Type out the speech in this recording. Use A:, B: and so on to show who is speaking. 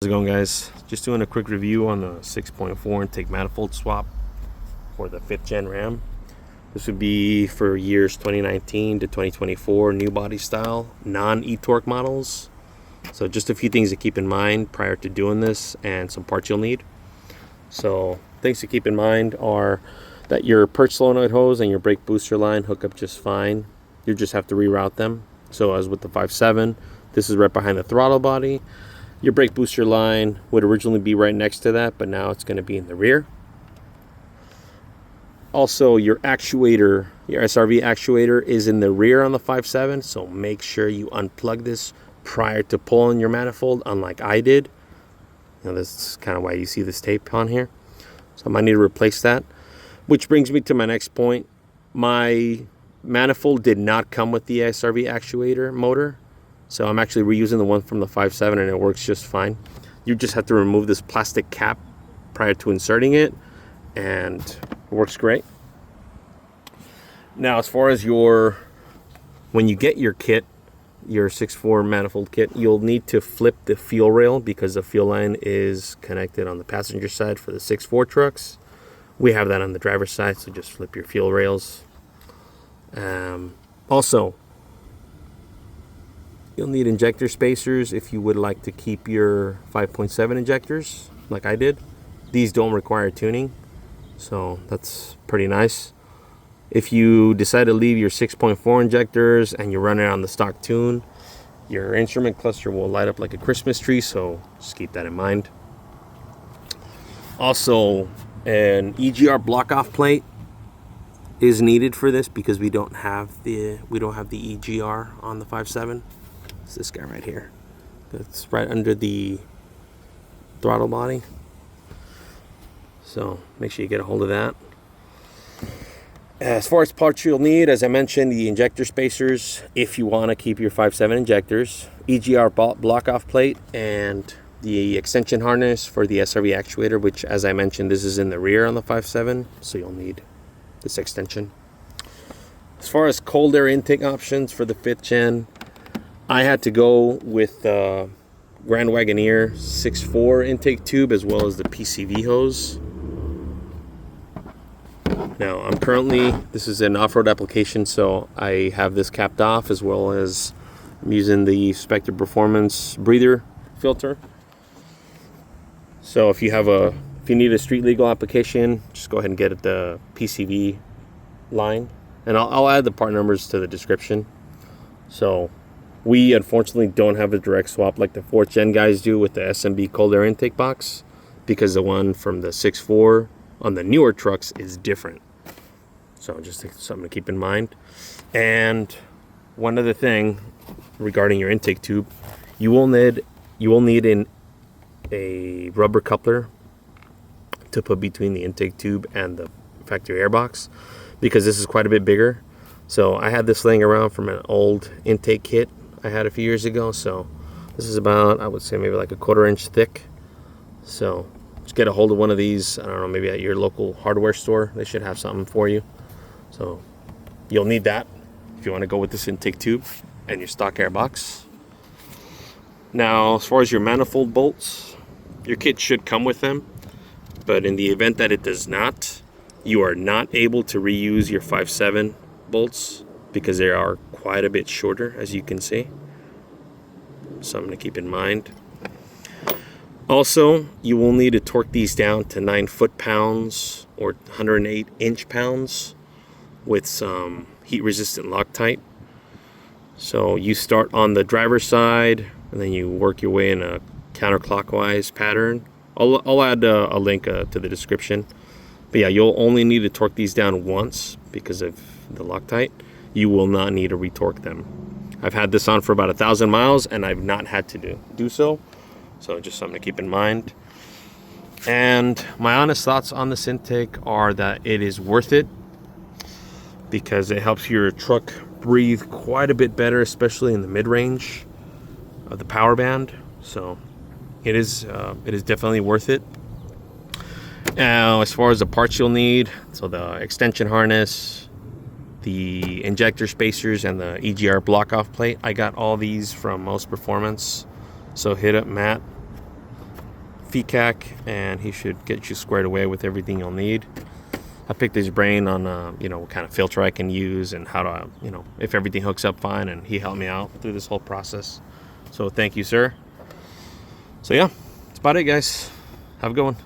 A: How's it going, guys? Just doing a quick review on the 6.4 intake manifold swap for the 5th gen Ram. This would be for years 2019 to 2024, new body style, non-e-torque models. So just a few things to keep in mind prior to doing this and some parts you'll need. So things to keep in mind are that your perch solenoid hose and your brake booster line hook up just fine. You just have to reroute them. So as with the 5.7, this is right behind the throttle body. Your brake booster line would originally be right next to that, but now it's going to be in the rear. Also, your actuator, your SRV actuator is in the rear on the 5.7, so make sure you unplug this prior to pulling your manifold, unlike I did. This is kind of why you see this tape on here. So I might need to replace that. Which brings me to my next point. My manifold did not come with the SRV actuator motor. So I'm actually reusing the one from the 5.7 and it works just fine. You just have to remove this plastic cap prior to inserting it and it works great. Now, as far as when you get your kit, your 6.4 manifold kit, you'll need to flip the fuel rail because the fuel line is connected on the passenger side for the 6.4 trucks. We have that on the driver's side, so just flip your fuel rails. Also, you'll need injector spacers if you would like to keep your 5.7 injectors, like I did. These don't require tuning, so that's pretty nice. If you decide to leave your 6.4 injectors and you run it on the stock tune, your instrument cluster will light up like a Christmas tree, so just keep that in mind. Also, an EGR block-off plate is needed for this because we don't have the EGR on the 5.7. It's this guy right here. It's right under the throttle body. So make sure you get a hold of that. As far as parts you'll need, as I mentioned, the injector spacers if you want to keep your 5.7 injectors, EGR block-off plate, and the extension harness for the SRV actuator, which, as I mentioned, this is in the rear on the 5.7, so you'll need this extension. As far as cold air intake options for the 5th gen, I had to go with the Grand Wagoneer 6.4 intake tube as well as the PCV hose. Now, this is an off-road application, so I have this capped off as well as I'm using the Spectre Performance breather filter. So if you need a street legal application, just go ahead and get it the PCV line. And I'll add the part numbers to the description. So we unfortunately don't have a direct swap like the 4th gen guys do with the SMB cold air intake box, because the one from the 6.4 on the newer trucks is different. So just something to keep in mind. And one other thing regarding your intake tube, you will need a rubber coupler to put between the intake tube and the factory airbox, because this is quite a bit bigger. So I had this laying around from an old intake kit I had a few years ago. So this is about, I would say, maybe like a 1/4 inch thick. So just get a hold of one of these. I don't know, maybe at your local hardware store. They should have something for you. So you'll need that if you want to go with this intake tube and your stock airbox. Now, as far as your manifold bolts, your kit should come with them, but in the event that it does not, you are not able to reuse your 5.7 bolts because they are quite a bit shorter, as you can see. Something to keep in mind. Also, you will need to torque these down to 9 foot-pounds or 108 inch-pounds with some heat-resistant Loctite. So you start on the driver's side and then you work your way in a counterclockwise pattern. I'll add a link to the description. But yeah, you'll only need to torque these down once because of the Loctite. You will not need to retorque them. I've had this on for about 1,000 miles and I've not had to do so. So just something to keep in mind. And my honest thoughts on this intake are that it is worth it because it helps your truck breathe quite a bit better, especially in the mid-range of the power band. So it is definitely worth it. Now, as far as the parts you'll need, so the extension harness, the injector spacers, and the EGR block-off plate, I got all these from Most Performance. So hit up Matt FCAC, and he should get you squared away with everything you'll need. I picked his brain on, you know, what kind of filter I can use and how to, you know, if everything hooks up fine, and he helped me out through this whole process. So thank you, sir. So yeah, that's about it, guys. Have a good one.